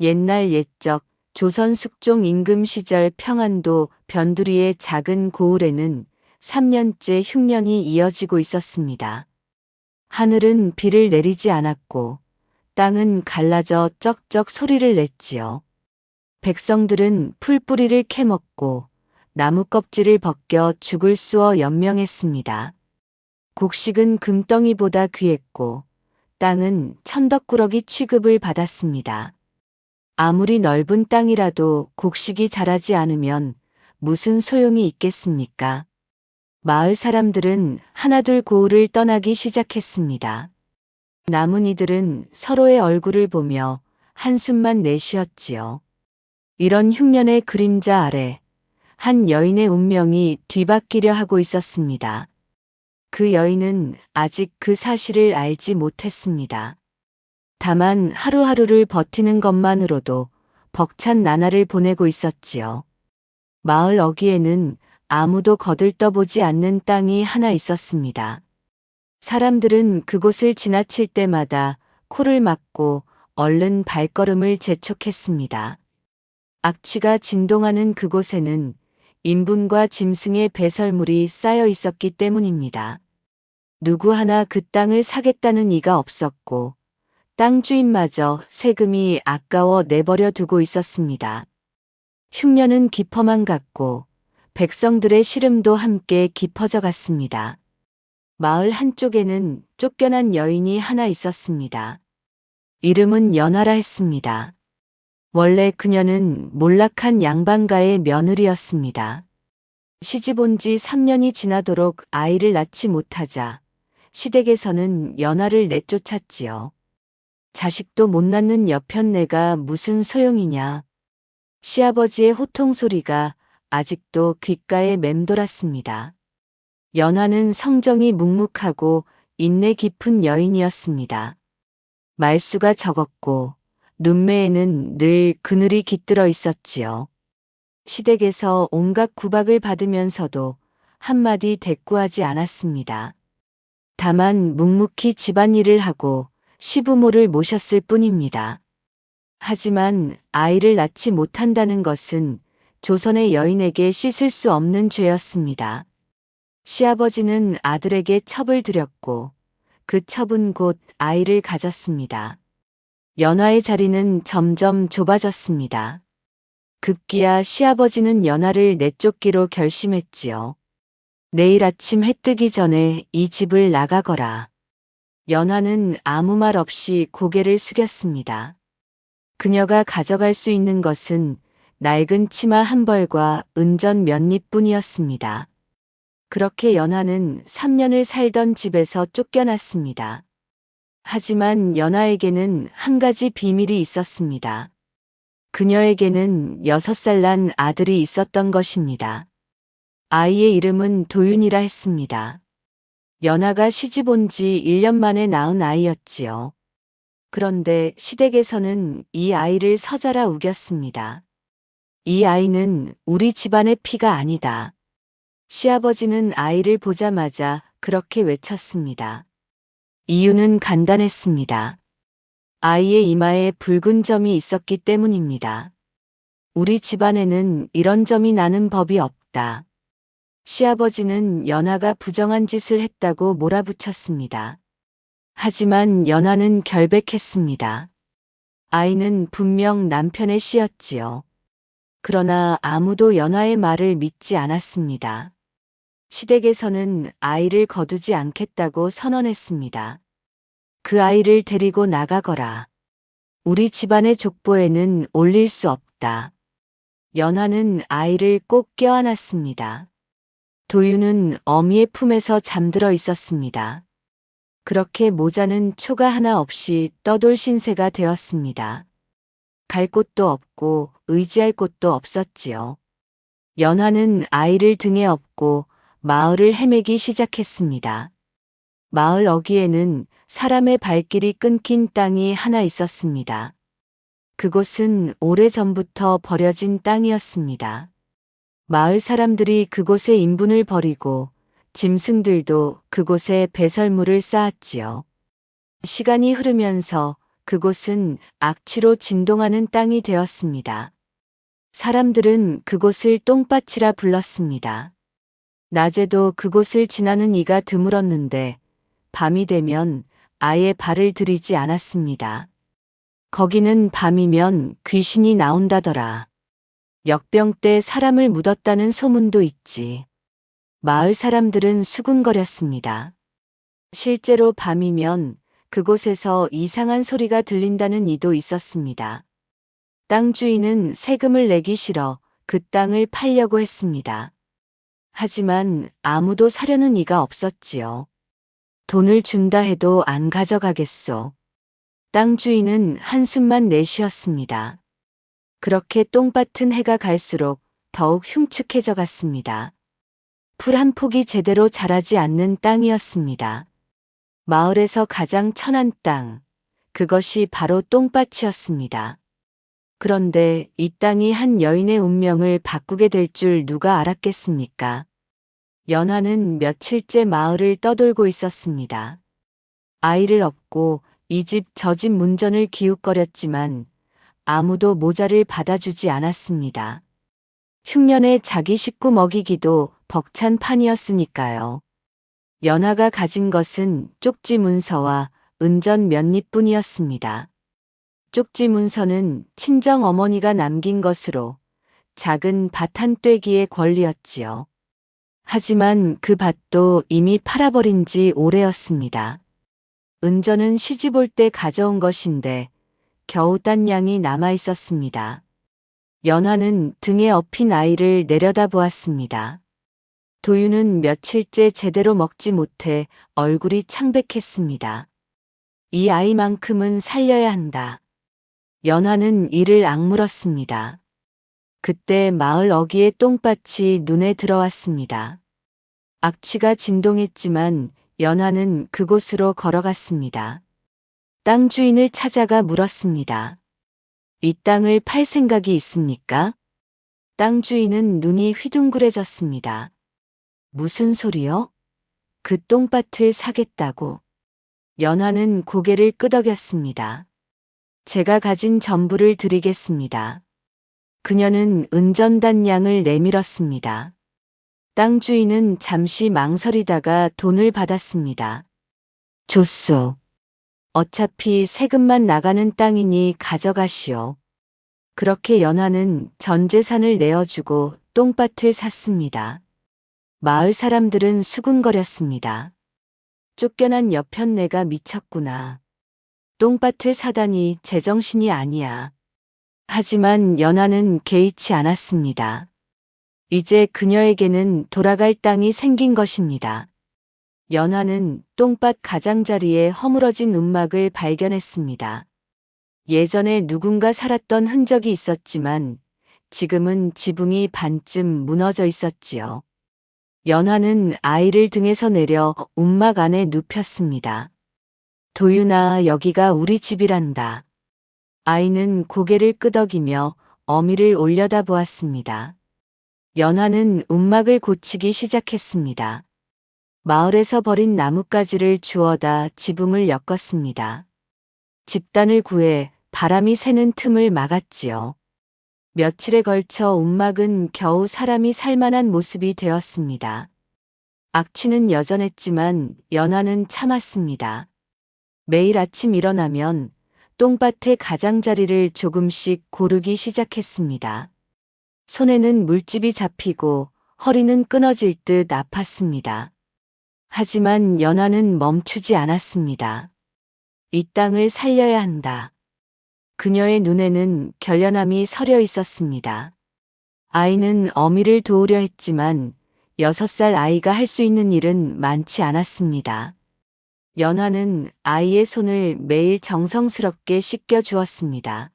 옛날 옛적 조선 숙종 임금 시절 평안도 변두리의 작은 고을에는 3년째 흉년이 이어지고 있었습니다. 하늘은 비를 내리지 않았고 땅은 갈라져 쩍쩍 소리를 냈지요. 백성들은 풀뿌리를 캐먹고 나무 껍질을 벗겨 죽을 쑤어 연명했습니다. 곡식은 금덩이보다 귀했고 땅은 천덕꾸러기 취급을 받았습니다. 아무리 넓은 땅이라도 곡식이 자라지 않으면 무슨 소용이 있겠습니까? 마을 사람들은 하나둘 고을을 떠나기 시작했습니다. 남은 이들은 서로의 얼굴을 보며 한숨만 내쉬었지요. 이런 흉년의 그림자 아래 한 여인의 운명이 뒤바뀌려 하고 있었습니다. 그 여인은 아직 그 사실을 알지 못했습니다. 다만 하루하루를 버티는 것만으로도 벅찬 나날을 보내고 있었지요. 마을 어귀에는 아무도 거들떠보지 않는 땅이 하나 있었습니다. 사람들은 그곳을 지나칠 때마다 코를 막고 얼른 발걸음을 재촉했습니다. 악취가 진동하는 그곳에는 인분과 짐승의 배설물이 쌓여 있었기 때문입니다. 누구 하나 그 땅을 사겠다는 이가 없었고 땅 주인마저 세금이 아까워 내버려 두고 있었습니다. 흉년은 깊어만 갔고 백성들의 시름도 함께 깊어져 갔습니다. 마을 한쪽에는 쫓겨난 여인이 하나 있었습니다. 이름은 연하라 했습니다. 원래 그녀는 몰락한 양반가의 며느리였습니다. 시집 온 지 3년이 지나도록 아이를 낳지 못하자 시댁에서는 연하를 내쫓았지요. 자식도 못 낳는 여편네가 무슨 소용이냐. 시아버지의 호통 소리가 아직도 귓가에 맴돌았습니다. 연하는 성정이 묵묵하고 인내 깊은 여인이었습니다. 말수가 적었고 눈매에는 늘 그늘이 깃들어 있었지요. 시댁에서 온갖 구박을 받으면서도 한마디 대꾸하지 않았습니다. 다만 묵묵히 집안일을 하고 시부모를 모셨을 뿐입니다. 하지만 아이를 낳지 못한다는 것은 조선의 여인에게 씻을 수 없는 죄였습니다. 시아버지는 아들에게 첩을 들였고 그 첩은 곧 아이를 가졌습니다. 연하의 자리는 점점 좁아졌습니다. 급기야 시아버지는 연하를 내쫓기로 결심했지요. 내일 아침 해 뜨기 전에 이 집을 나가거라. 연하는 아무 말 없이 고개를 숙였습니다. 그녀가 가져갈 수 있는 것은 낡은 치마 한 벌과 은전 몇 잎뿐이었습니다. 그렇게 연하는 3년을 살던 집에서 쫓겨났습니다. 하지만 연하에게는 한 가지 비밀이 있었습니다. 그녀에게는 6살 난 아들이 있었던 것입니다. 아이의 이름은 도윤이라 했습니다. 연하가 시집 온 지 1년 만에 낳은 아이였지요. 그런데 시댁에서는 이 아이를 서자라 우겼습니다. 이 아이는 우리 집안의 피가 아니다. 시아버지는 아이를 보자마자 그렇게 외쳤습니다. 이유는 간단했습니다. 아이의 이마에 붉은 점이 있었기 때문입니다. 우리 집안에는 이런 점이 나는 법이 없다. 시아버지는 연하가 부정한 짓을 했다고 몰아붙였습니다. 하지만 연하는 결백했습니다. 아이는 분명 남편의 씨였지요. 그러나 아무도 연하의 말을 믿지 않았습니다. 시댁에서는 아이를 거두지 않겠다고 선언했습니다. 그 아이를 데리고 나가거라. 우리 집안의 족보에는 올릴 수 없다. 연하는 아이를 꼭 껴안았습니다. 도윤은 어미의 품에서 잠들어 있었습니다. 그렇게 모자는 초가 하나 없이 떠돌 신세가 되었습니다. 갈 곳도 없고 의지할 곳도 없었지요. 연하는 아이를 등에 업고 마을을 헤매기 시작했습니다. 마을 어귀에는 사람의 발길이 끊긴 땅이 하나 있었습니다. 그곳은 오래전부터 버려진 땅이었습니다. 마을 사람들이 그곳에 인분을 버리고 짐승들도 그곳에 배설물을 쌓았지요. 시간이 흐르면서 그곳은 악취로 진동하는 땅이 되었습니다. 사람들은 그곳을 똥밭이라 불렀습니다. 낮에도 그곳을 지나는 이가 드물었는데 밤이 되면 아예 발을 들이지 않았습니다. 거기는 밤이면 귀신이 나온다더라. 역병 때 사람을 묻었다는 소문도 있지. 마을 사람들은 수군거렸습니다. 실제로 밤이면 그곳에서 이상한 소리가 들린다는 이도 있었습니다. 땅 주인은 세금을 내기 싫어 그 땅을 팔려고 했습니다. 하지만 아무도 사려는 이가 없었지요. 돈을 준다 해도 안 가져가겠소. 땅 주인은 한숨만 내쉬었습니다. 그렇게 똥밭은 해가 갈수록 더욱 흉측해져 갔습니다. 풀 한 폭이 제대로 자라지 않는 땅이었습니다. 마을에서 가장 천한 땅, 그것이 바로 똥밭이었습니다. 그런데 이 땅이 한 여인의 운명을 바꾸게 될 줄 누가 알았겠습니까? 연하는 며칠째 마을을 떠돌고 있었습니다. 아이를 업고 이 집 저 집 문전을 기웃거렸지만 아무도 모자를 받아주지 않았습니다. 흉년에 자기 식구 먹이기도 벅찬 판이었으니까요. 연하가 가진 것은 쪽지 문서와 은전 몇 잎뿐이었습니다. 쪽지 문서는 친정 어머니가 남긴 것으로 작은 밭 한 떼기의 권리였지요. 하지만 그 밭도 이미 팔아버린 지 오래였습니다. 은전은 시집 올 때 가져온 것인데 겨우 딴 양이 남아 있었습니다. 연하는 등에 업힌 아이를 내려다보았습니다. 도유는 며칠째 제대로 먹지 못해 얼굴이 창백했습니다. 이 아이만큼은 살려야 한다. 연하는 이를 악물었습니다. 그때 마을 어귀의 똥밭이 눈에 들어왔습니다. 악취가 진동했지만 연하는 그곳으로 걸어갔습니다. 땅 주인을 찾아가 물었습니다. 이 땅을 팔 생각이 있습니까? 땅 주인은 눈이 휘둥그레졌습니다. 무슨 소리요? 그 똥밭을 사겠다고. 연하는 고개를 끄덕였습니다. 제가 가진 전부를 드리겠습니다. 그녀는 은전단량을 내밀었습니다. 땅 주인은 잠시 망설이다가 돈을 받았습니다. 줬소. 어차피 세금만 나가는 땅이니 가져가시오. 그렇게 연하는 전 재산을 내어주고 똥밭을 샀습니다. 마을 사람들은 수군거렸습니다. 쫓겨난 여편네가 미쳤구나. 똥밭을 사다니 제정신이 아니야. 하지만 연하는 개의치 않았습니다. 이제 그녀에게는 돌아갈 땅이 생긴 것입니다. 연하는 똥밭 가장자리에 허물어진 움막을 발견했습니다. 예전에 누군가 살았던 흔적이 있었지만 지금은 지붕이 반쯤 무너져 있었지요. 연하는 아이를 등에서 내려 움막 안에 눕혔습니다. 도윤아, 여기가 우리 집이란다. 아이는 고개를 끄덕이며 어미를 올려다보았습니다. 연하는 움막을 고치기 시작했습니다. 마을에서 버린 나뭇가지를 주워다 지붕을 엮었습니다. 집단을 구해 바람이 새는 틈을 막았지요. 며칠에 걸쳐 움막은 겨우 사람이 살만한 모습이 되었습니다. 악취는 여전했지만 연하는 참았습니다. 매일 아침 일어나면 똥밭의 가장자리를 조금씩 고르기 시작했습니다. 손에는 물집이 잡히고 허리는 끊어질 듯 아팠습니다. 하지만 연하는 멈추지 않았습니다. 이 땅을 살려야 한다. 그녀의 눈에는 결연함이 서려 있었습니다. 아이는 어미를 도우려 했지만 6살 아이가 할 수 있는 일은 많지 않았습니다. 연하는 아이의 손을 매일 정성스럽게 씻겨 주었습니다.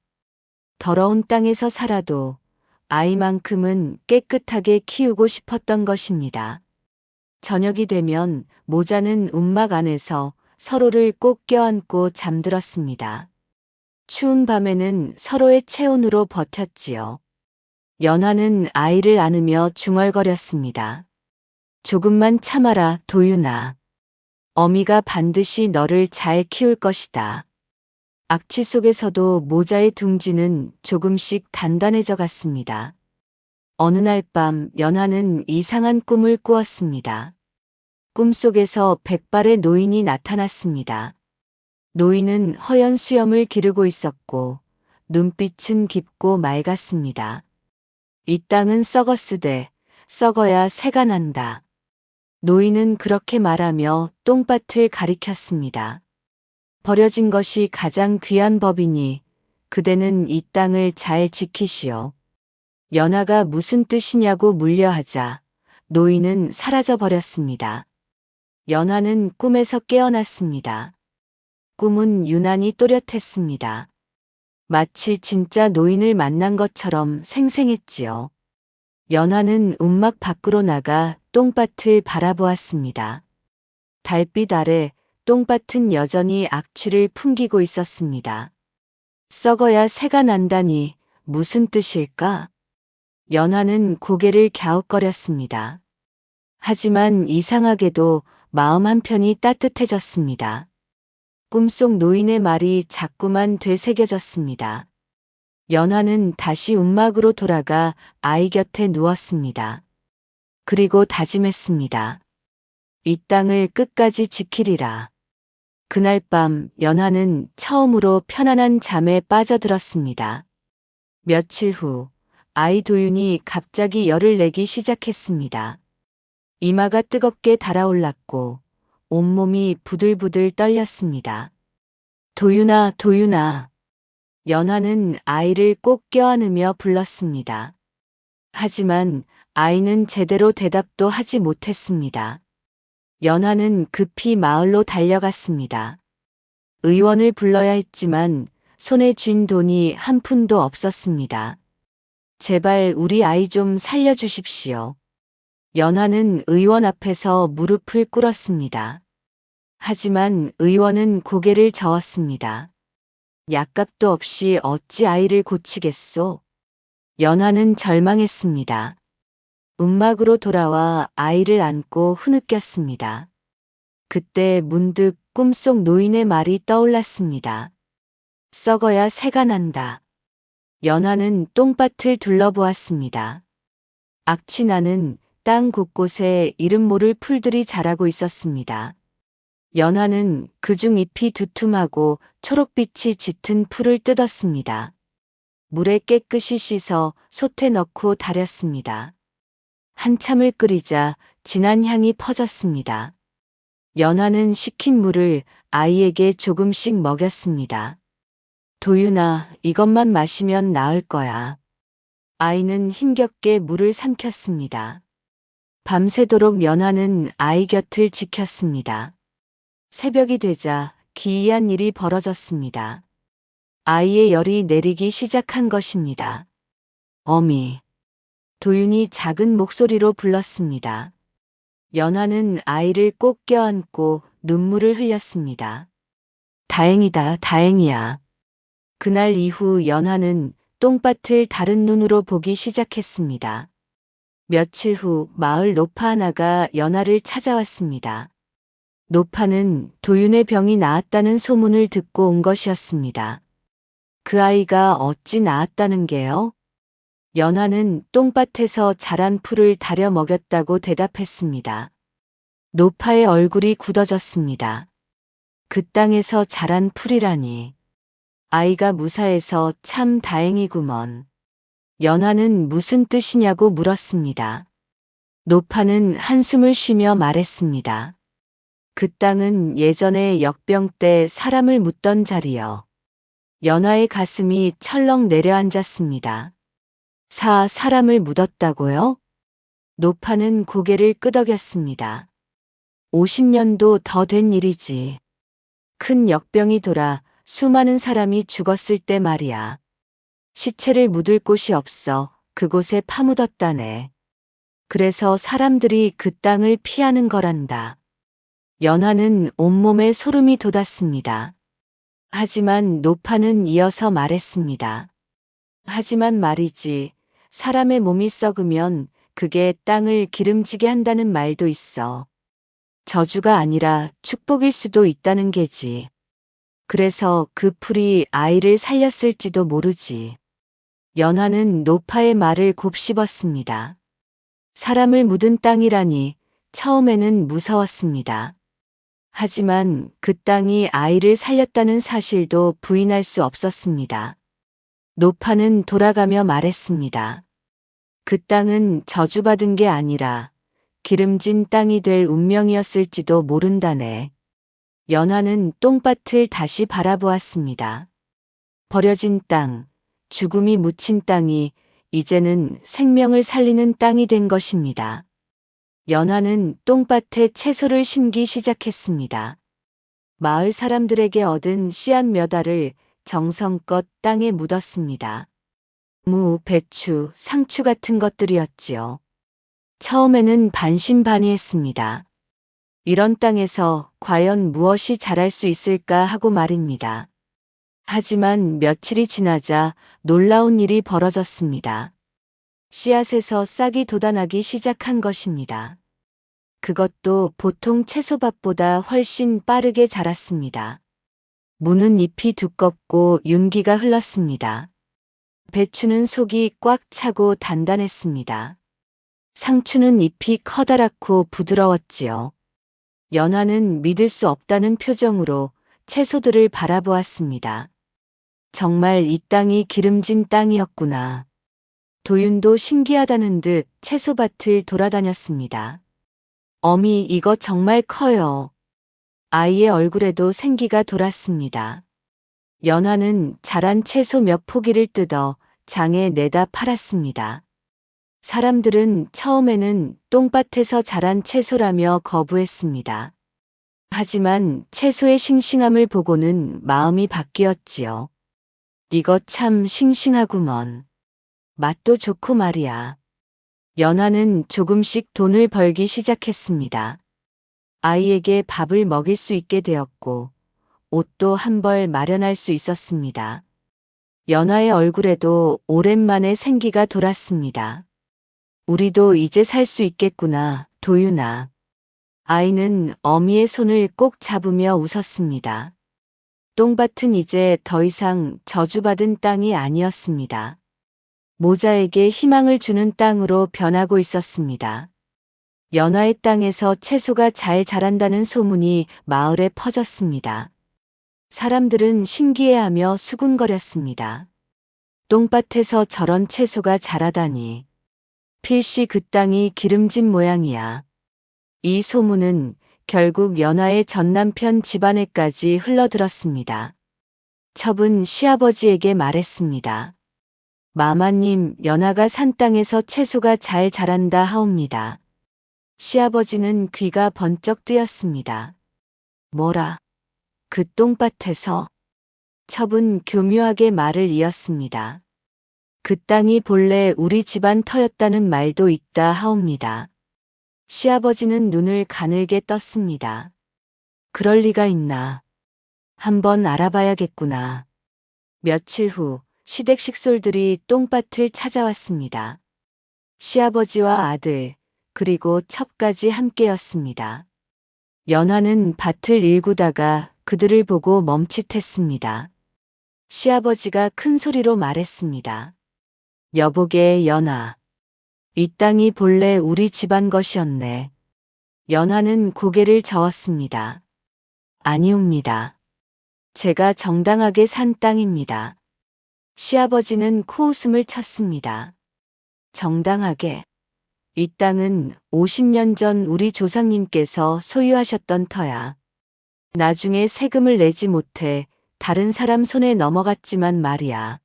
더러운 땅에서 살아도 아이만큼은 깨끗하게 키우고 싶었던 것입니다. 저녁이 되면 모자는 움막 안에서 서로를 꼭 껴안고 잠들었습니다. 추운 밤에는 서로의 체온으로 버텼지요. 연하는 아이를 안으며 중얼거렸습니다. 조금만 참아라, 도윤아. 어미가 반드시 너를 잘 키울 것이다. 악취 속에서도 모자의 둥지는 조금씩 단단해져 갔습니다. 어느 날 밤 연하는 이상한 꿈을 꾸었습니다. 꿈속에서 백발의 노인이 나타났습니다. 노인은 허연 수염을 기르고 있었고 눈빛은 깊고 맑았습니다. 이 땅은 썩었으되 썩어야 새가 난다. 노인은 그렇게 말하며 똥밭을 가리켰습니다. 버려진 것이 가장 귀한 법이니 그대는 이 땅을 잘 지키시오. 연하가 무슨 뜻이냐고 물려하자 노인은 사라져 버렸습니다. 연하는 꿈에서 깨어났습니다. 꿈은 유난히 또렷했습니다. 마치 진짜 노인을 만난 것처럼 생생했지요. 연하는 움막 밖으로 나가 똥밭을 바라보았습니다. 달빛 아래 똥밭은 여전히 악취를 풍기고 있었습니다. 썩어야 새가 난다니 무슨 뜻일까? 연하는 고개를 갸웃거렸습니다. 하지만 이상하게도 마음 한편이 따뜻해졌습니다. 꿈속 노인의 말이 자꾸만 되새겨졌습니다. 연하는 다시 움막으로 돌아가 아이 곁에 누웠습니다. 그리고 다짐했습니다. 이 땅을 끝까지 지키리라. 그날 밤 연하는 처음으로 편안한 잠에 빠져들었습니다. 며칠 후 아이 도윤이 갑자기 열을 내기 시작했습니다. 이마가 뜨겁게 달아올랐고 온몸이 부들부들 떨렸습니다. 도윤아, 도윤아. 연하는 아이를 꼭 껴안으며 불렀습니다. 하지만 아이는 제대로 대답도 하지 못했습니다. 연하는 급히 마을로 달려갔습니다. 의원을 불러야 했지만 손에 쥔 돈이 한 푼도 없었습니다. 제발 우리 아이 좀 살려주십시오. 연하는 의원 앞에서 무릎을 꿇었습니다. 하지만 의원은 고개를 저었습니다. 약값도 없이 어찌 아이를 고치겠소? 연하는 절망했습니다. 움막으로 돌아와 아이를 안고 흐느꼈습니다. 그때 문득 꿈속 노인의 말이 떠올랐습니다. 썩어야 새가 난다. 연하는 똥밭을 둘러보았습니다. 악취나는 땅 곳곳에 이름 모를 풀들이 자라고 있었습니다. 연하는 그중 잎이 두툼하고 초록빛이 짙은 풀을 뜯었습니다. 물에 깨끗이 씻어 솥에 넣고 달였습니다. 한참을 끓이자 진한 향이 퍼졌습니다. 연하는 식힌 물을 아이에게 조금씩 먹였습니다. 도윤아, 이것만 마시면 나을 거야. 아이는 힘겹게 물을 삼켰습니다. 밤새도록 연하는 아이 곁을 지켰습니다. 새벽이 되자 기이한 일이 벌어졌습니다. 아이의 열이 내리기 시작한 것입니다. 어미. 도윤이 작은 목소리로 불렀습니다. 연하는 아이를 꼭 껴안고 눈물을 흘렸습니다. 다행이다, 다행이야. 그날 이후 연하는 똥밭을 다른 눈으로 보기 시작했습니다. 며칠 후 마을 노파 하나가 연하를 찾아왔습니다. 노파는 도윤의 병이 나았다는 소문을 듣고 온 것이었습니다. 그 아이가 어찌 나았다는 게요? 연하는 똥밭에서 자란 풀을 다려 먹였다고 대답했습니다. 노파의 얼굴이 굳어졌습니다. 그 땅에서 자란 풀이라니. 아이가 무사해서 참 다행이구먼. 연하는 무슨 뜻이냐고 물었습니다. 노파는 한숨을 쉬며 말했습니다. 그 땅은 예전에 역병 때 사람을 묻던 자리여. 연하의 가슴이 철렁 내려앉았습니다. 사람을 묻었다고요? 노파는 고개를 끄덕였습니다. 50년도 더 된 일이지. 큰 역병이 돌아 수많은 사람이 죽었을 때 말이야. 시체를 묻을 곳이 없어 그곳에 파묻었다네. 그래서 사람들이 그 땅을 피하는 거란다. 연하는 온몸에 소름이 돋았습니다. 하지만 노파는 이어서 말했습니다. 하지만 말이지, 사람의 몸이 썩으면 그게 땅을 기름지게 한다는 말도 있어. 저주가 아니라 축복일 수도 있다는 게지. 그래서 그 풀이 아이를 살렸을지도 모르지. 연하는 노파의 말을 곱씹었습니다. 사람을 묻은 땅이라니 처음에는 무서웠습니다. 하지만 그 땅이 아이를 살렸다는 사실도 부인할 수 없었습니다. 노파는 돌아가며 말했습니다. 그 땅은 저주받은 게 아니라 기름진 땅이 될 운명이었을지도 모른다네. 연하는 똥밭을 다시 바라보았습니다. 버려진 땅, 죽음이 묻힌 땅이 이제는 생명을 살리는 땅이 된 것입니다. 연하는 똥밭에 채소를 심기 시작했습니다. 마을 사람들에게 얻은 씨앗 몇 알을 정성껏 땅에 묻었습니다. 무, 배추, 상추 같은 것들이었지요. 처음에는 반신반의했습니다. 이런 땅에서 과연 무엇이 자랄 수 있을까 하고 말입니다. 하지만 며칠이 지나자 놀라운 일이 벌어졌습니다. 씨앗에서 싹이 돋아나기 시작한 것입니다. 그것도 보통 채소밭보다 훨씬 빠르게 자랐습니다. 무는 잎이 두껍고 윤기가 흘렀습니다. 배추는 속이 꽉 차고 단단했습니다. 상추는 잎이 커다랗고 부드러웠지요. 연하는 믿을 수 없다는 표정으로 채소들을 바라보았습니다. 정말 이 땅이 기름진 땅이었구나. 도윤도 신기하다는 듯 채소밭을 돌아다녔습니다. 어미, 이거 정말 커요. 아이의 얼굴에도 생기가 돌았습니다. 연하는 자란 채소 몇 포기를 뜯어 장에 내다 팔았습니다. 사람들은 처음에는 똥밭에서 자란 채소라며 거부했습니다. 하지만 채소의 싱싱함을 보고는 마음이 바뀌었지요. 이거 참 싱싱하구먼. 맛도 좋고 말이야. 연하는 조금씩 돈을 벌기 시작했습니다. 아이에게 밥을 먹일 수 있게 되었고 옷도 한 벌 마련할 수 있었습니다. 연하의 얼굴에도 오랜만에 생기가 돌았습니다. 우리도 이제 살 수 있겠구나, 도윤아. 아이는 어미의 손을 꼭 잡으며 웃었습니다. 똥밭은 이제 더 이상 저주받은 땅이 아니었습니다. 모자에게 희망을 주는 땅으로 변하고 있었습니다. 연하의 땅에서 채소가 잘 자란다는 소문이 마을에 퍼졌습니다. 사람들은 신기해하며 수군거렸습니다. 똥밭에서 저런 채소가 자라다니. 필시 그 땅이 기름진 모양이야. 이 소문은 결국 연하의 전남편 집안에까지 흘러들었습니다. 첩은 시아버지에게 말했습니다. 마마님, 연하가 산 땅에서 채소가 잘 자란다 하옵니다. 시아버지는 귀가 번쩍 뜨였습니다. 뭐라? 그 똥밭에서? 첩은 교묘하게 말을 이었습니다. 그 땅이 본래 우리 집안 터였다는 말도 있다 하옵니다. 시아버지는 눈을 가늘게 떴습니다. 그럴 리가 있나. 한번 알아봐야겠구나. 며칠 후 시댁 식솔들이 똥밭을 찾아왔습니다. 시아버지와 아들, 그리고 첩까지 함께였습니다. 연하는 밭을 일구다가 그들을 보고 멈칫했습니다. 시아버지가 큰 소리로 말했습니다. 여보게 연하. 이 땅이 본래 우리 집안 것이었네. 연하는 고개를 저었습니다. 아니옵니다. 제가 정당하게 산 땅입니다. 시아버지는 코웃음을 쳤습니다. 정당하게. 이 땅은 50년 전 우리 조상님께서 소유하셨던 터야. 나중에 세금을 내지 못해 다른 사람 손에 넘어갔지만 말이야.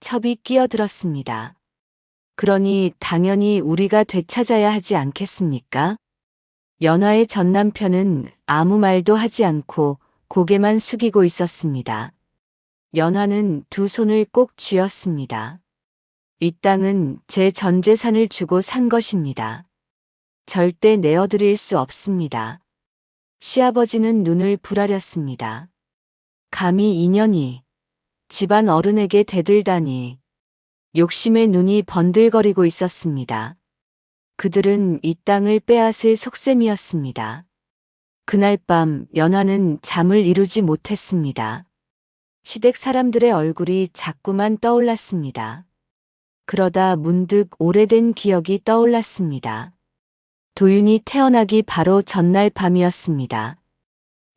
첩이 끼어들었습니다. 그러니 당연히 우리가 되찾아야 하지 않겠습니까? 연하의 전남편은 아무 말도 하지 않고 고개만 숙이고 있었습니다. 연하는 두 손을 꼭 쥐었습니다. 이 땅은 제 전 재산을 주고 산 것입니다. 절대 내어드릴 수 없습니다. 시아버지는 눈을 부라렸습니다. 감히 인연이 집안 어른에게 대들다니. 욕심에 눈이 번들거리고 있었습니다. 그들은 이 땅을 빼앗을 속셈이었습니다. 그날 밤 연하는 잠을 이루지 못했습니다. 시댁 사람들의 얼굴이 자꾸만 떠올랐습니다. 그러다 문득 오래된 기억이 떠올랐습니다. 도윤이 태어나기 바로 전날 밤이었습니다.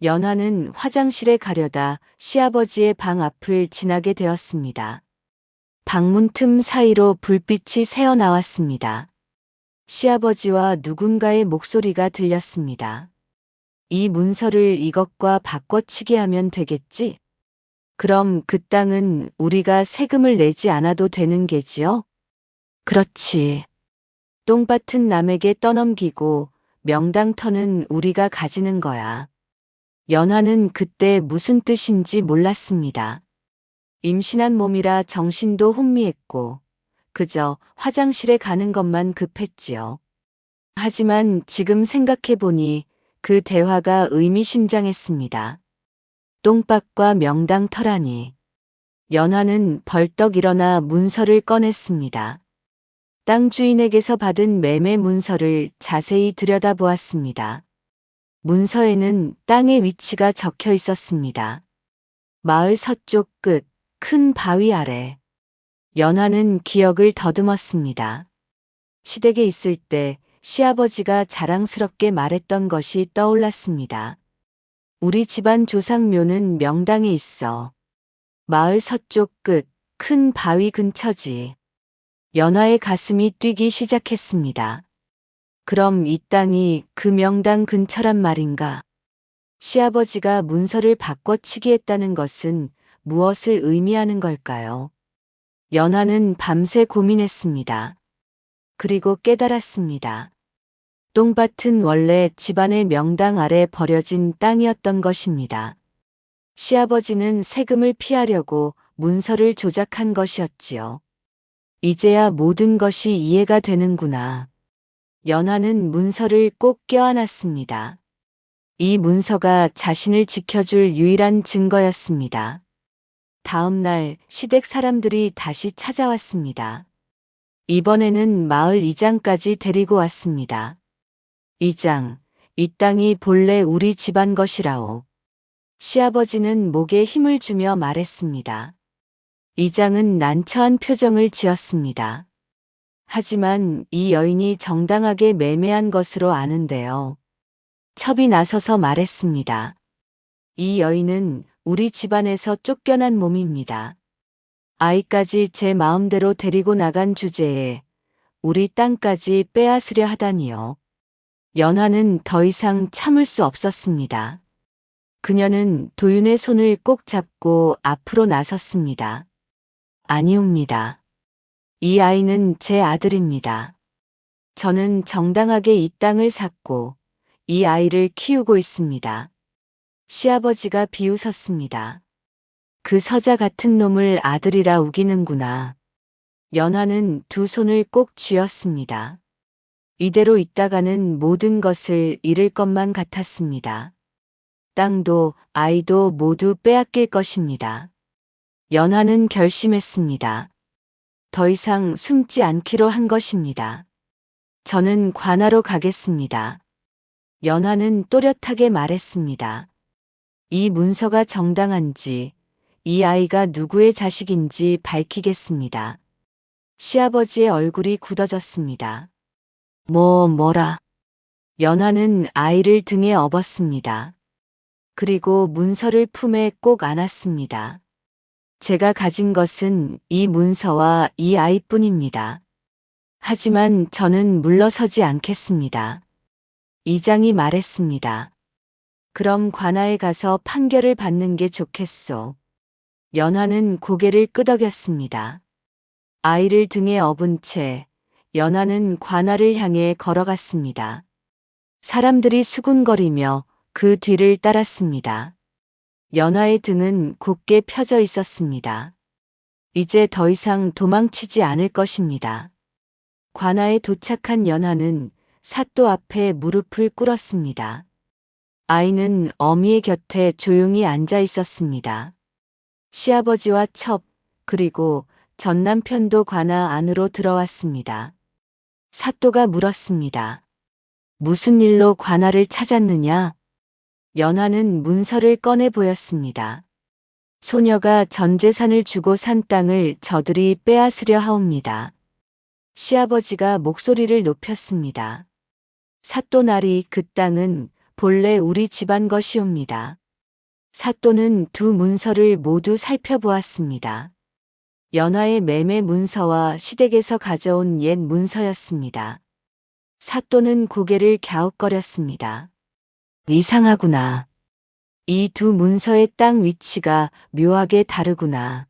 연하는 화장실에 가려다 시아버지의 방 앞을 지나게 되었습니다. 방문 틈 사이로 불빛이 새어 나왔습니다. 시아버지와 누군가의 목소리가 들렸습니다. 이 문서를 이것과 바꿔치기 하면 되겠지? 그럼 그 땅은 우리가 세금을 내지 않아도 되는 게지요? 그렇지. 똥밭은 남에게 떠넘기고 명당터는 우리가 가지는 거야. 연하는 그때 무슨 뜻인지 몰랐습니다. 임신한 몸이라 정신도 혼미했고 그저 화장실에 가는 것만 급했지요. 하지만 지금 생각해보니 그 대화가 의미심장했습니다. 똥밭과 명당터라니. 연하는 벌떡 일어나 문서를 꺼냈습니다. 땅 주인에게서 받은 매매 문서를 자세히 들여다보았습니다. 문서에는 땅의 위치가 적혀 있었습니다. 마을 서쪽 끝, 큰 바위 아래. 연하는 기억을 더듬었습니다. 시댁에 있을 때 시아버지가 자랑스럽게 말했던 것이 떠올랐습니다. 우리 집안 조상묘는 명당에 있어. 마을 서쪽 끝, 큰 바위 근처지. 연하의 가슴이 뛰기 시작했습니다. 그럼 이 땅이 그 명당 근처란 말인가? 시아버지가 문서를 바꿔치기 했다는 것은 무엇을 의미하는 걸까요? 연하는 밤새 고민했습니다. 그리고 깨달았습니다. 똥밭은 원래 집안의 명당 아래 버려진 땅이었던 것입니다. 시아버지는 세금을 피하려고 문서를 조작한 것이었지요. 이제야 모든 것이 이해가 되는구나. 연하는 문서를 꼭 껴안았습니다. 이 문서가 자신을 지켜줄 유일한 증거였습니다. 다음 날 시댁 사람들이 다시 찾아왔습니다. 이번에는 마을 이장까지 데리고 왔습니다. 이장, 이 땅이 본래 우리 집안 것이라오. 시아버지는 목에 힘을 주며 말했습니다. 이장은 난처한 표정을 지었습니다. 하지만 이 여인이 정당하게 매매한 것으로 아는데요. 첩이 나서서 말했습니다. 이 여인은 우리 집안에서 쫓겨난 몸입니다. 아이까지 제 마음대로 데리고 나간 주제에 우리 땅까지 빼앗으려 하다니요. 연하는 더 이상 참을 수 없었습니다. 그녀는 도윤의 손을 꼭 잡고 앞으로 나섰습니다. 아니옵니다. 이 아이는 제 아들입니다. 저는 정당하게 이 땅을 샀고 이 아이를 키우고 있습니다. 시아버지가 비웃었습니다. 그 서자 같은 놈을 아들이라 우기는구나. 연하는 두 손을 꼭 쥐었습니다. 이대로 있다가는 모든 것을 잃을 것만 같았습니다. 땅도 아이도 모두 빼앗길 것입니다. 연하는 결심했습니다. 더 이상 숨지 않기로 한 것입니다. 저는 관하로 가겠습니다. 연하는 또렷하게 말했습니다. 이 문서가 정당한지, 이 아이가 누구의 자식인지 밝히겠습니다. 시아버지의 얼굴이 굳어졌습니다. 뭐라. 연하는 아이를 등에 업었습니다. 그리고 문서를 품에 꼭 안았습니다. 제가 가진 것은 이 문서와 이 아이뿐입니다. 하지만 저는 물러서지 않겠습니다. 이장이 말했습니다. 그럼 관아에 가서 판결을 받는 게 좋겠소. 연하는 고개를 끄덕였습니다. 아이를 등에 업은 채 연하는 관아를 향해 걸어갔습니다. 사람들이 수군거리며 그 뒤를 따랐습니다. 연하의 등은 곧게 펴져 있었습니다. 이제 더 이상 도망치지 않을 것입니다. 관아에 도착한 연하는 사또 앞에 무릎을 꿇었습니다. 아이는 어미의 곁에 조용히 앉아 있었습니다. 시아버지와 첩, 그리고 전 남편도 관아 안으로 들어왔습니다. 사또가 물었습니다. 무슨 일로 관아를 찾았느냐? 연하는 문서를 꺼내 보였습니다. 소녀가 전 재산을 주고 산 땅을 저들이 빼앗으려 하옵니다. 시아버지가 목소리를 높였습니다. 사또나리, 그 땅은 본래 우리 집안 것이옵니다. 사또는 두 문서를 모두 살펴보았습니다. 연하의 매매 문서와 시댁에서 가져온 옛 문서였습니다. 사또는 고개를 갸웃거렸습니다. 이상하구나. 이 두 문서의 땅 위치가 묘하게 다르구나.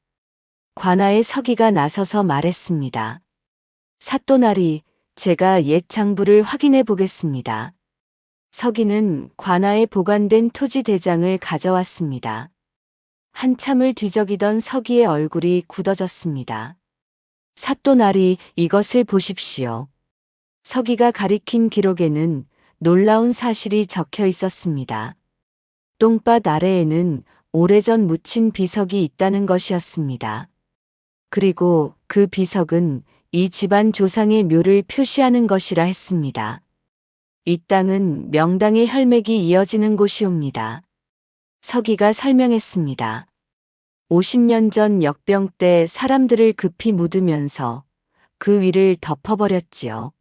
관아의 서기가 나서서 말했습니다. 사또나리, 제가 옛 장부를 확인해 보겠습니다. 서기는 관아에 보관된 토지 대장을 가져왔습니다. 한참을 뒤적이던 서기의 얼굴이 굳어졌습니다. 사또나리, 이것을 보십시오. 서기가 가리킨 기록에는 놀라운 사실이 적혀 있었습니다. 똥밭 아래에는 오래전 묻힌 비석이 있다는 것이었습니다. 그리고 그 비석은 이 집안 조상의 묘를 표시하는 것이라 했습니다. 이 땅은 명당의 혈맥이 이어지는 곳이옵니다. 서기가 설명했습니다. 50년 전 역병 때 사람들을 급히 묻으면서 그 위를 덮어버렸지요.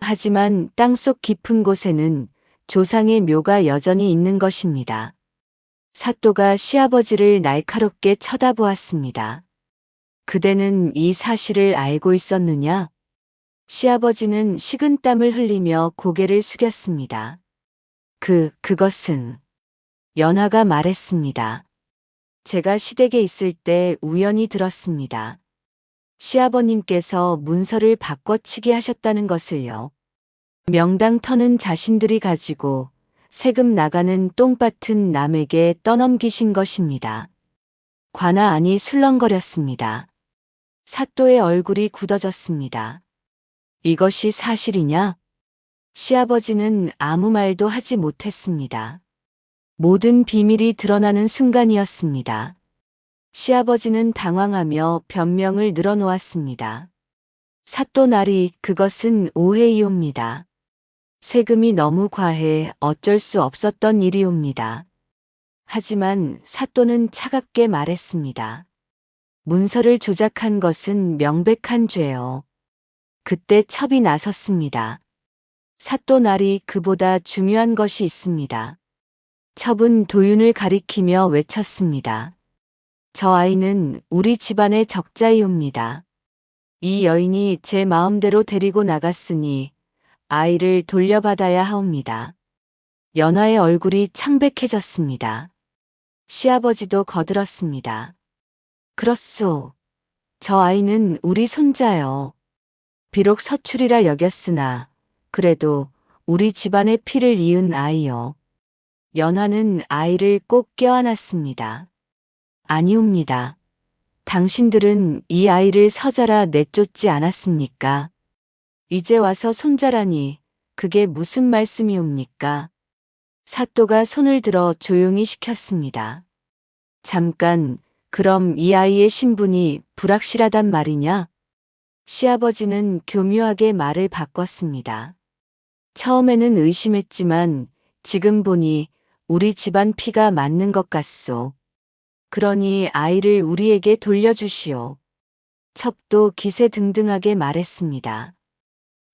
하지만 땅속 깊은 곳에는 조상의 묘가 여전히 있는 것입니다. 사또가 시아버지를 날카롭게 쳐다보았습니다. 그대는 이 사실을 알고 있었느냐? 시아버지는 식은땀을 흘리며 고개를 숙였습니다. 그것은 연하가 말했습니다. 제가 시댁에 있을 때 우연히 들었습니다. 시아버님께서 문서를 바꿔치기 하셨다는 것을요. 명당 터는 자신들이 가지고 세금 나가는 똥밭은 남에게 떠넘기신 것입니다. 관아 안이 술렁거렸습니다. 사또의 얼굴이 굳어졌습니다. 이것이 사실이냐? 시아버지는 아무 말도 하지 못했습니다. 모든 비밀이 드러나는 순간이었습니다. 시아버지는 당황하며 변명을 늘어놓았습니다. 사또나리, 그것은 오해이옵니다. 세금이 너무 과해 어쩔 수 없었던 일이옵니다. 하지만 사또는 차갑게 말했습니다. 문서를 조작한 것은 명백한 죄요. 그때 첩이 나섰습니다. 사또나리, 그보다 중요한 것이 있습니다. 첩은 도윤을 가리키며 외쳤습니다. 저 아이는 우리 집안의 적자이옵니다. 이 여인이 제 마음대로 데리고 나갔으니 아이를 돌려받아야 하옵니다. 연하의 얼굴이 창백해졌습니다. 시아버지도 거들었습니다. 그렇소. 저 아이는 우리 손자요. 비록 서출이라 여겼으나 그래도 우리 집안의 피를 이은 아이요. 연하는 아이를 꼭 껴안았습니다. 아니옵니다. 당신들은 이 아이를 서자라 내쫓지 않았습니까? 이제 와서 손자라니 그게 무슨 말씀이옵니까? 사또가 손을 들어 조용히 시켰습니다. 잠깐, 그럼 이 아이의 신분이 불확실하단 말이냐? 시아버지는 교묘하게 말을 바꿨습니다. 처음에는 의심했지만 지금 보니 우리 집안 피가 맞는 것 같소. 그러니 아이를 우리에게 돌려주시오. 첩도 기세등등하게 말했습니다.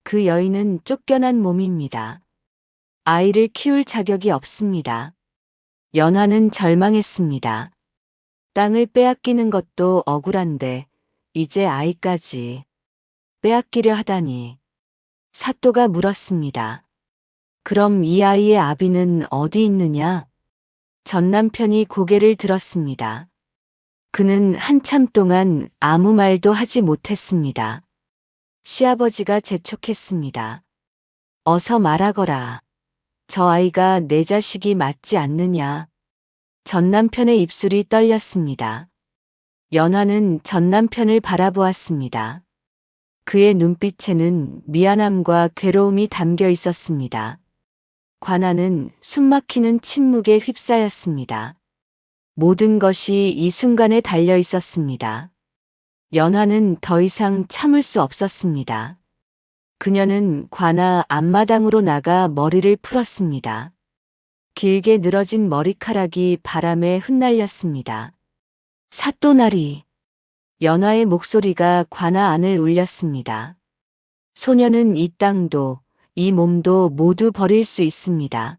그 여인은 쫓겨난 몸입니다. 아이를 키울 자격이 없습니다. 연하는 절망했습니다. 땅을 빼앗기는 것도 억울한데 이제 아이까지 빼앗기려 하다니. 사또가 물었습니다. 그럼 이 아이의 아비는 어디 있느냐? 전 남편이 고개를 들었습니다. 그는 한참 동안 아무 말도 하지 못했습니다. 시아버지가 재촉했습니다. 어서 말하거라. 저 아이가 내 자식이 맞지 않느냐? 전 남편의 입술이 떨렸습니다. 연하는 전 남편을 바라보았습니다. 그의 눈빛에는 미안함과 괴로움이 담겨 있었습니다. 관아는 숨막히는 침묵에 휩싸였습니다. 모든 것이 이 순간에 달려 있었습니다. 연하는 더 이상 참을 수 없었습니다. 그녀는 관아 앞마당으로 나가 머리를 풀었습니다. 길게 늘어진 머리카락이 바람에 흩날렸습니다. 사또나리. 연하의 목소리가 관아 안을 울렸습니다. 소녀는 이 땅도 이 몸도 모두 버릴 수 있습니다.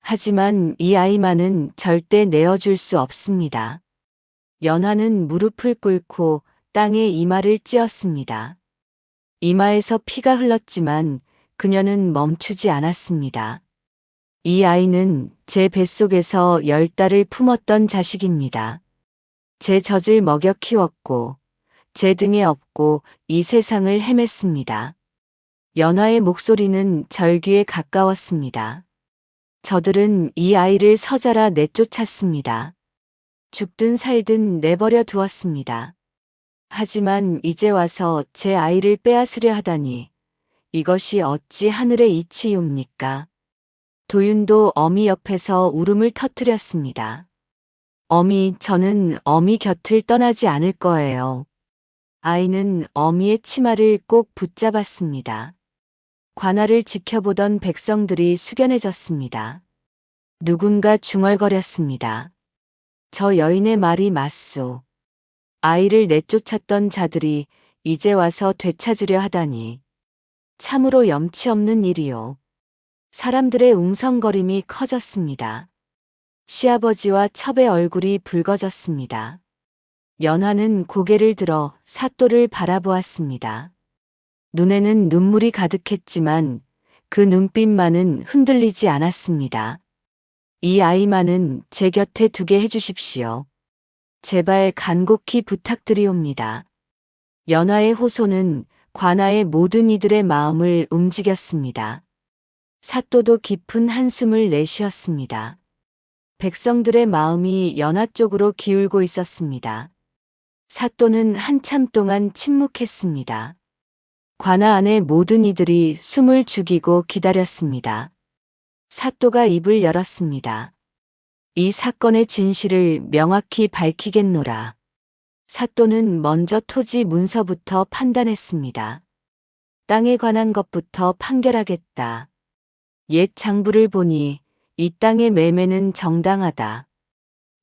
하지만 이 아이만은 절대 내어줄 수 없습니다. 연하는 무릎을 꿇고 땅에 이마를 찧었습니다. 이마에서 피가 흘렀지만 그녀는 멈추지 않았습니다. 이 아이는 제 뱃속에서 10달을 품었던 자식입니다. 제 젖을 먹여 키웠고 제 등에 업고 이 세상을 헤맸습니다. 연하의 목소리는 절규에 가까웠습니다. 저들은 이 아이를 서자라 내쫓았습니다. 죽든 살든 내버려 두었습니다. 하지만 이제 와서 제 아이를 빼앗으려 하다니 이것이 어찌 하늘의 이치이옵니까? 도윤도 어미 옆에서 울음을 터뜨렸습니다. 어미, 저는 어미 곁을 떠나지 않을 거예요. 아이는 어미의 치마를 꼭 붙잡았습니다. 관아를 지켜보던 백성들이 숙연해졌습니다. 누군가 중얼거렸습니다. 저 여인의 말이 맞소. 아이를 내쫓았던 자들이 이제 와서 되찾으려 하다니. 참으로 염치 없는 일이요. 사람들의 웅성거림이 커졌습니다. 시아버지와 첩의 얼굴이 붉어졌습니다. 연하는 고개를 들어 사또를 바라보았습니다. 눈에는 눈물이 가득했지만 그 눈빛만은 흔들리지 않았습니다. 이 아이만은 제 곁에 두게 해주십시오. 제발 간곡히 부탁드리옵니다. 연하의 호소는 관아의 모든 이들의 마음을 움직였습니다. 사또도 깊은 한숨을 내쉬었습니다. 백성들의 마음이 연하 쪽으로 기울고 있었습니다. 사또는 한참 동안 침묵했습니다. 관아 안의 모든 이들이 숨을 죽이고 기다렸습니다. 사또가 입을 열었습니다. 이 사건의 진실을 명확히 밝히겠노라. 사또는 먼저 토지 문서부터 판단했습니다. 땅에 관한 것부터 판결하겠다. 옛 장부를 보니 이 땅의 매매는 정당하다.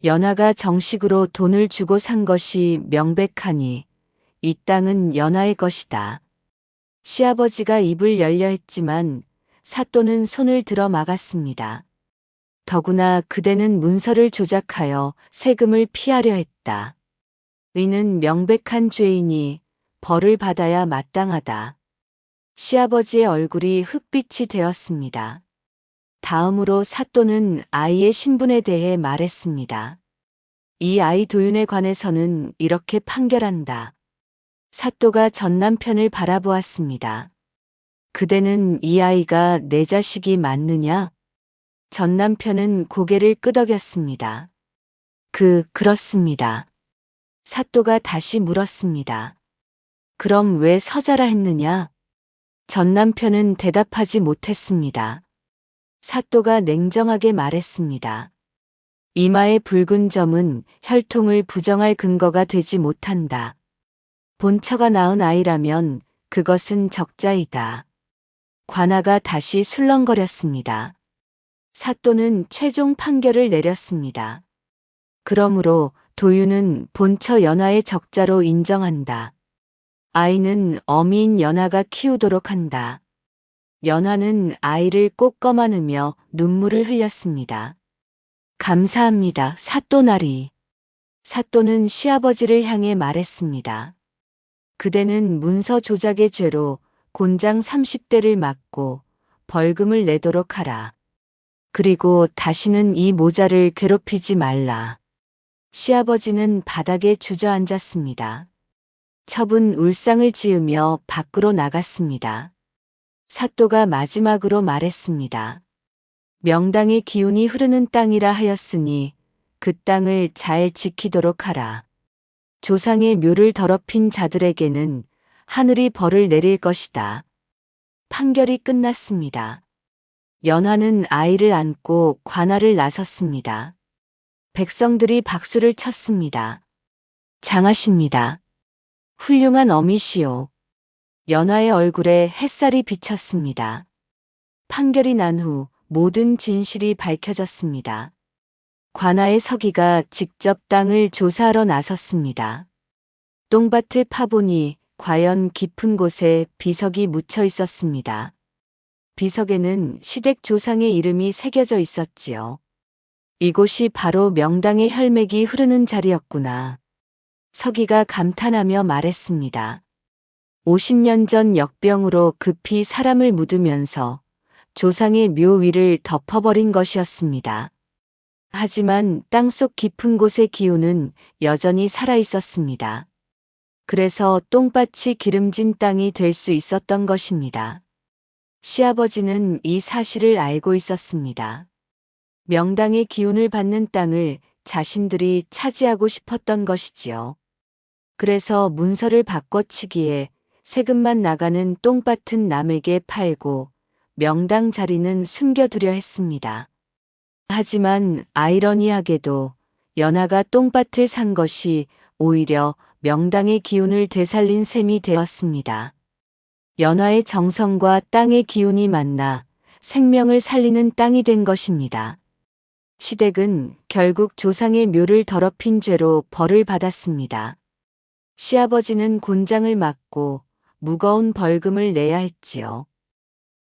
연하가 정식으로 돈을 주고 산 것이 명백하니 이 땅은 연하의 것이다. 시아버지가 입을 열려 했지만 사또는 손을 들어 막았습니다. 더구나 그대는 문서를 조작하여 세금을 피하려 했다. 의는 명백한 죄이니 벌을 받아야 마땅하다. 시아버지의 얼굴이 흑빛이 되었습니다. 다음으로 사또는 아이의 신분에 대해 말했습니다. 이 아이 도윤에 관해서는 이렇게 판결한다. 사또가 전 남편을 바라보았습니다. 그대는 이 아이가 내 자식이 맞느냐? 전 남편은 고개를 끄덕였습니다. 그렇습니다. 사또가 다시 물었습니다. 그럼 왜 서자라 했느냐? 전 남편은 대답하지 못했습니다. 사또가 냉정하게 말했습니다. 이마의 붉은 점은 혈통을 부정할 근거가 되지 못한다. 본처가 낳은 아이라면 그것은 적자이다. 관아가 다시 술렁거렸습니다. 사또는 최종 판결을 내렸습니다. 그러므로 도윤은 본처 연하의 적자로 인정한다. 아이는 어미인 연하가 키우도록 한다. 연하는 아이를 꼭 꺼안으며 눈물을 흘렸습니다. 감사합니다, 사또나리. 사또는 시아버지를 향해 말했습니다. 그대는 문서 조작의 죄로 곤장 30대를 맞고 벌금을 내도록 하라. 그리고 다시는 이 모자를 괴롭히지 말라. 시아버지는 바닥에 주저앉았습니다. 첩은 울상을 지으며 밖으로 나갔습니다. 사또가 마지막으로 말했습니다. 명당의 기운이 흐르는 땅이라 하였으니 그 땅을 잘 지키도록 하라. 조상의 묘를 더럽힌 자들에게는 하늘이 벌을 내릴 것이다. 판결이 끝났습니다. 연하는 아이를 안고 관아를 나섰습니다. 백성들이 박수를 쳤습니다. 장하십니다. 훌륭한 어미시오. 연하의 얼굴에 햇살이 비쳤습니다. 판결이 난 후 모든 진실이 밝혀졌습니다. 관아의 서기가 직접 땅을 조사하러 나섰습니다. 똥밭을 파보니 과연 깊은 곳에 비석이 묻혀 있었습니다. 비석에는 시댁 조상의 이름이 새겨져 있었지요. 이곳이 바로 명당의 혈맥이 흐르는 자리였구나. 서기가 감탄하며 말했습니다. 50년 전 역병으로 급히 사람을 묻으면서 조상의 묘 위를 덮어버린 것이었습니다. 하지만 땅속 깊은 곳의 기운은 여전히 살아 있었습니다. 그래서 똥밭이 기름진 땅이 될 수 있었던 것입니다. 시아버지는 이 사실을 알고 있었습니다. 명당의 기운을 받는 땅을 자신들이 차지하고 싶었던 것이지요. 그래서 문서를 바꿔치기에 세금만 나가는 똥밭은 남에게 팔고 명당 자리는 숨겨두려 했습니다. 하지만 아이러니하게도 연하가 똥밭을 산 것이 오히려 명당의 기운을 되살린 셈이 되었습니다. 연하의 정성과 땅의 기운이 만나 생명을 살리는 땅이 된 것입니다. 시댁은 결국 조상의 묘를 더럽힌 죄로 벌을 받았습니다. 시아버지는 곤장을 맞고 무거운 벌금을 내야 했지요.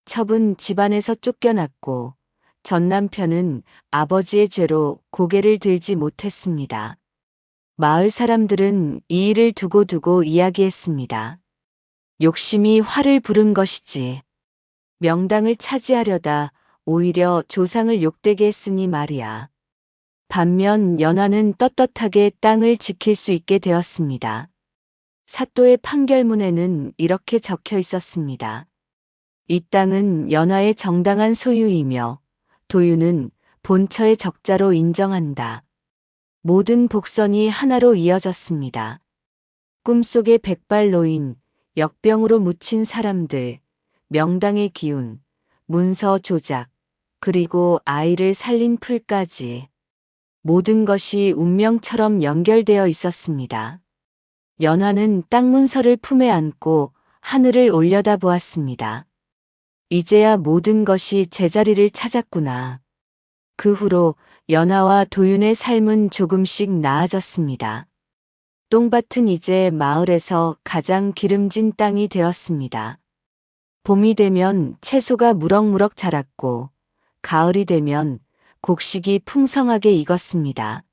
첩은 집안에서 쫓겨났고 전 남편은 아버지의 죄로 고개를 들지 못했습니다. 마을 사람들은 이 일을 두고두고 이야기했습니다. 욕심이 화를 부른 것이지. 명당을 차지하려다 오히려 조상을 욕되게 했으니 말이야. 반면 연하는 떳떳하게 땅을 지킬 수 있게 되었습니다. 사또의 판결문에는 이렇게 적혀 있었습니다. 이 땅은 연하의 정당한 소유이며 도유는 본처의 적자로 인정한다. 모든 복선이 하나로 이어졌습니다. 꿈속의 백발노인, 역병으로 묻힌 사람들, 명당의 기운, 문서 조작, 그리고 아이를 살린 풀까지 모든 것이 운명처럼 연결되어 있었습니다. 연하는 땅 문서를 품에 안고 하늘을 올려다보았습니다. 이제야 모든 것이 제자리를 찾았구나. 그 후로 연하와 도윤의 삶은 조금씩 나아졌습니다. 똥밭은 이제 마을에서 가장 기름진 땅이 되었습니다. 봄이 되면 채소가 무럭무럭 자랐고 가을이 되면 곡식이 풍성하게 익었습니다.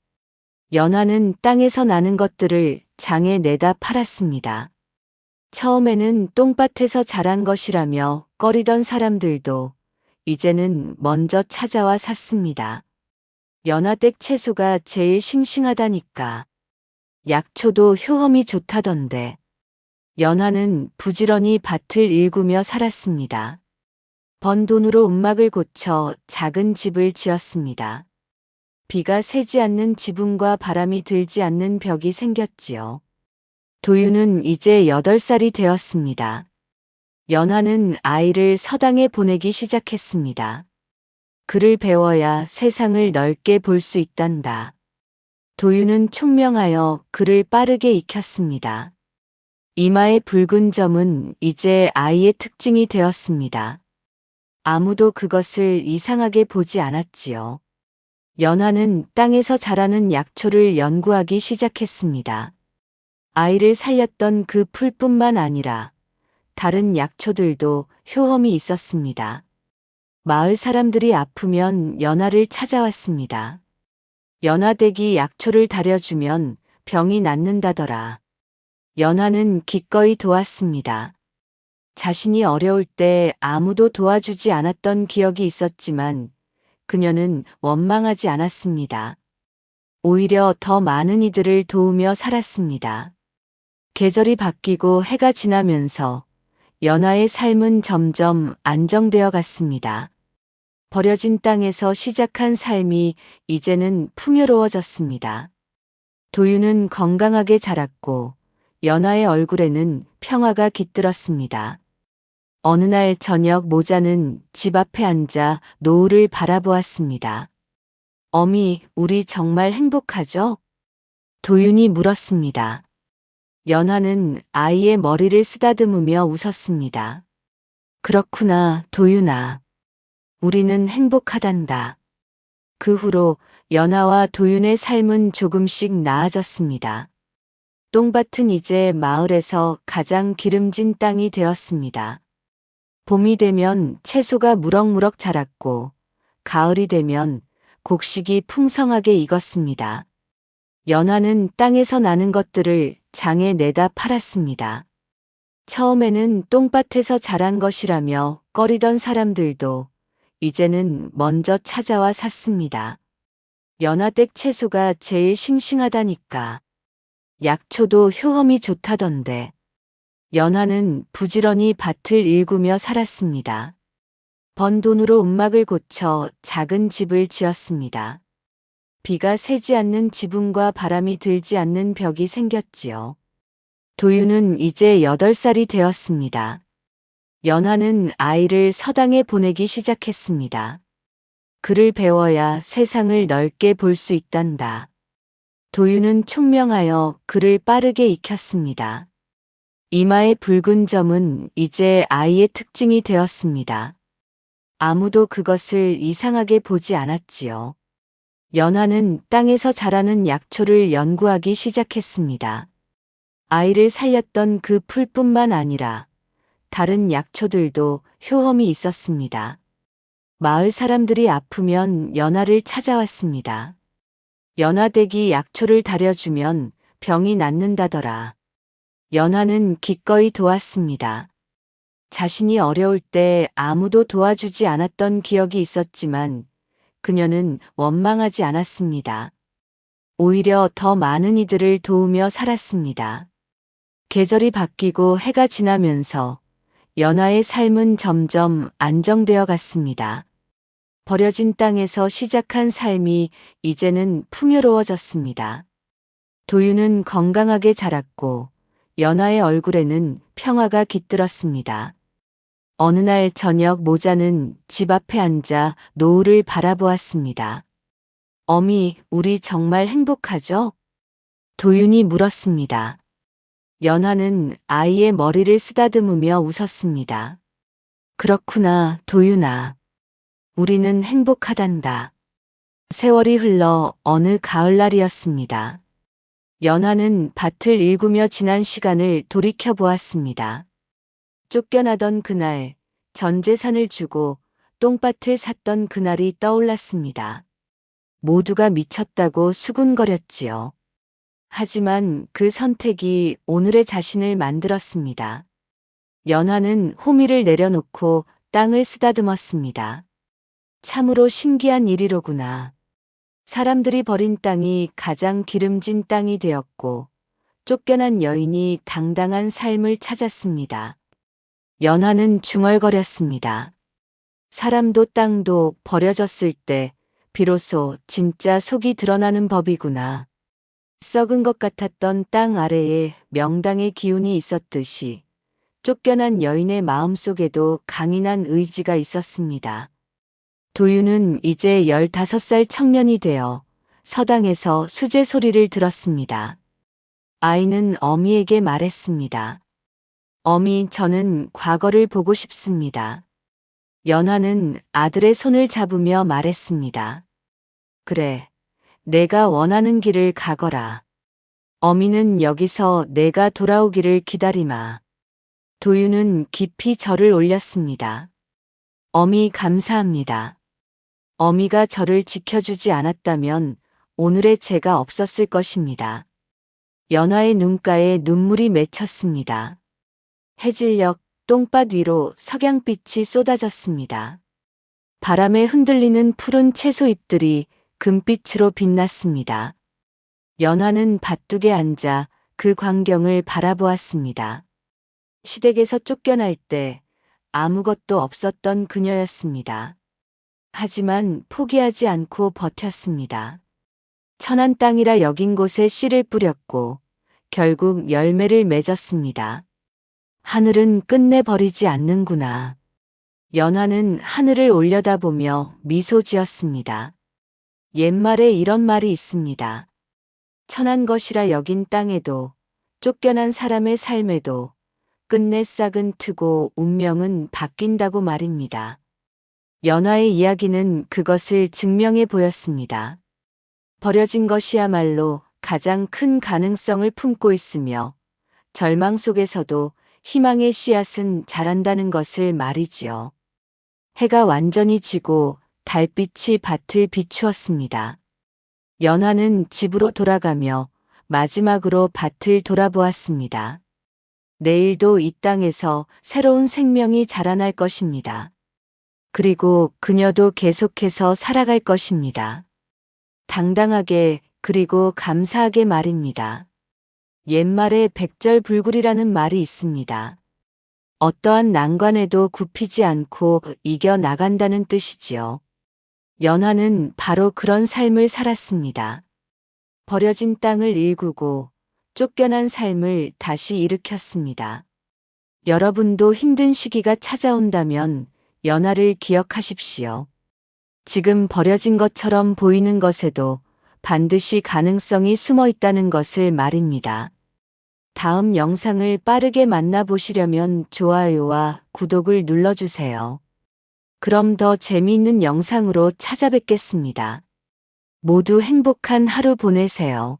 연하는 땅에서 나는 것들을 장에 내다 팔았습니다. 처음에는 똥밭에서 자란 것이라며 꺼리던 사람들도 이제는 먼저 찾아와 샀습니다. 연하댁 채소가 제일 싱싱하다니까. 약초도 효험이 좋다던데. 연하는 부지런히 밭을 일구며 살았습니다. 번 돈으로 움막을 고쳐 작은 집을 지었습니다. 비가 새지 않는 지붕과 바람이 들지 않는 벽이 생겼지요. 도유는 이제 8살이 되었습니다. 연하는 아이를 서당에 보내기 시작했습니다. 글을 배워야 세상을 넓게 볼 수 있단다. 도유는 총명하여 글을 빠르게 익혔습니다. 이마의 붉은 점은 이제 아이의 특징이 되었습니다. 아무도 그것을 이상하게 보지 않았지요. 연하는 땅에서 자라는 약초를 연구하기 시작했습니다. 아이를 살렸던 그 풀뿐만 아니라 다른 약초들도 효험이 있었습니다. 마을 사람들이 아프면 연하를 찾아왔습니다. 연하댁이 약초를 다려주면 병이 낫는다더라. 연하는 기꺼이 도왔습니다. 자신이 어려울 때 아무도 도와주지 않았던 기억이 있었지만 그녀는 원망하지 않았습니다. 오히려 더 많은 이들을 도우며 살았습니다. 계절이 바뀌고 해가 지나면서 연하의 삶은 점점 안정되어 갔습니다. 버려진 땅에서 시작한 삶이 이제는 풍요로워졌습니다. 도유는 건강하게 자랐고 연하의 얼굴에는 평화가 깃들었습니다. 어느 날 저녁 모자는 집 앞에 앉아 노을을 바라보았습니다. 어미, 우리 정말 행복하죠? 도윤이 물었습니다. 연하는 아이의 머리를 쓰다듬으며 웃었습니다. 그렇구나, 도윤아. 우리는 행복하단다. 그 후로 연하와 도윤의 삶은 조금씩 나아졌습니다. 똥밭은 이제 마을에서 가장 기름진 땅이 되었습니다. 봄이 되면 채소가 무럭무럭 자랐고, 가을이 되면 곡식이 풍성하게 익었습니다. 연하는 땅에서 나는 것들을 장에 내다 팔았습니다. 처음에는 똥밭에서 자란 것이라며 꺼리던 사람들도 이제는 먼저 찾아와 샀습니다. 연하댁 채소가 제일 싱싱하다니까. 약초도 효험이 좋다던데. 연하는 부지런히 밭을 일구며 살았습니다. 번 돈으로 움막을 고쳐 작은 집을 지었습니다. 비가 새지 않는 지붕과 바람이 들지 않는 벽이 생겼지요. 도윤은 이제 8살이 되었습니다. 연하는 아이를 서당에 보내기 시작했습니다. 글을 배워야 세상을 넓게 볼 수 있단다. 도윤은 총명하여 글을 빠르게 익혔습니다. 이마의 붉은 점은 이제 아이의 특징이 되었습니다. 아무도 그것을 이상하게 보지 않았지요. 연하는 땅에서 자라는 약초를 연구하기 시작했습니다. 아이를 살렸던 그 풀뿐만 아니라 다른 약초들도 효험이 있었습니다. 마을 사람들이 아프면 연하를 찾아왔습니다. 연하댁이 약초를 다려주면 병이 낫는다더라. 연하는 기꺼이 도왔습니다. 자신이 어려울 때 아무도 도와주지 않았던 기억이 있었지만 그녀는 원망하지 않았습니다. 오히려 더 많은 이들을 도우며 살았습니다. 계절이 바뀌고 해가 지나면서 연하의 삶은 점점 안정되어 갔습니다. 버려진 땅에서 시작한 삶이 이제는 풍요로워졌습니다. 도윤은 건강하게 자랐고 연하의 얼굴에는 평화가 깃들었습니다. 어느 날 저녁 모자는 집 앞에 앉아 노을을 바라보았습니다. 어미, 우리 정말 행복하죠? 도윤이 물었습니다. 연하는 아이의 머리를 쓰다듬으며 웃었습니다. 그렇구나, 도윤아. 우리는 행복하단다. 세월이 흘러 어느 가을날이었습니다. 연하는 밭을 일구며 지난 시간을 돌이켜보았습니다. 쫓겨나던 그날, 전 재산을 주고 똥밭을 샀던 그날이 떠올랐습니다. 모두가 미쳤다고 수군거렸지요. 하지만 그 선택이 오늘의 자신을 만들었습니다. 연하는 호미를 내려놓고 땅을 쓰다듬었습니다. 참으로 신기한 일이로구나. 사람들이 버린 땅이 가장 기름진 땅이 되었고 쫓겨난 여인이 당당한 삶을 찾았습니다. 연하는 중얼거렸습니다. 사람도 땅도 버려졌을 때 비로소 진짜 속이 드러나는 법이구나. 썩은 것 같았던 땅 아래에 명당의 기운이 있었듯이 쫓겨난 여인의 마음속에도 강인한 의지가 있었습니다. 도윤은 이제 15살 청년이 되어 서당에서 수제 소리를 들었습니다. 아이는 어미에게 말했습니다. 어미, 저는 과거를 보고 싶습니다. 연하는 아들의 손을 잡으며 말했습니다. 그래, 내가 원하는 길을 가거라. 어미는 여기서 내가 돌아오기를 기다리마. 도윤은 깊이 절을 올렸습니다. 어미 감사합니다. 어미가 저를 지켜주지 않았다면 오늘의 제가 없었을 것입니다. 연하의 눈가에 눈물이 맺혔습니다. 해질녘 똥밭 위로 석양빛이 쏟아졌습니다. 바람에 흔들리는 푸른 채소 잎들이 금빛으로 빛났습니다. 연하는 밭둑에 앉아 그 광경을 바라보았습니다. 시댁에서 쫓겨날 때 아무것도 없었던 그녀였습니다. 하지만 포기하지 않고 버텼습니다. 천한 땅이라 여긴 곳에 씨를 뿌렸고 결국 열매를 맺었습니다. 하늘은 끝내버리지 않는구나. 연하는 하늘을 올려다보며 미소 지었습니다. 옛말에 이런 말이 있습니다. 천한 것이라 여긴 땅에도 쫓겨난 사람의 삶에도 끝내 싹은 트고 운명은 바뀐다고 말입니다. 연하의 이야기는 그것을 증명해 보였습니다. 버려진 것이야말로 가장 큰 가능성을 품고 있으며 절망 속에서도 희망의 씨앗은 자란다는 것을 말이지요. 해가 완전히 지고 달빛이 밭을 비추었습니다. 연하는 집으로 돌아가며 마지막으로 밭을 돌아보았습니다. 내일도 이 땅에서 새로운 생명이 자라날 것입니다. 그리고 그녀도 계속해서 살아갈 것입니다. 당당하게 그리고 감사하게 말입니다. 옛말에 백절불굴이라는 말이 있습니다. 어떠한 난관에도 굽히지 않고 이겨나간다는 뜻이지요. 연하는 바로 그런 삶을 살았습니다. 버려진 땅을 일구고 쫓겨난 삶을 다시 일으켰습니다. 여러분도 힘든 시기가 찾아온다면 연하를 기억하십시오. 지금 버려진 것처럼 보이는 것에도 반드시 가능성이 숨어 있다는 것을 말입니다. 다음 영상을 빠르게 만나보시려면 좋아요와 구독을 눌러주세요. 그럼 더 재미있는 영상으로 찾아뵙겠습니다. 모두 행복한 하루 보내세요.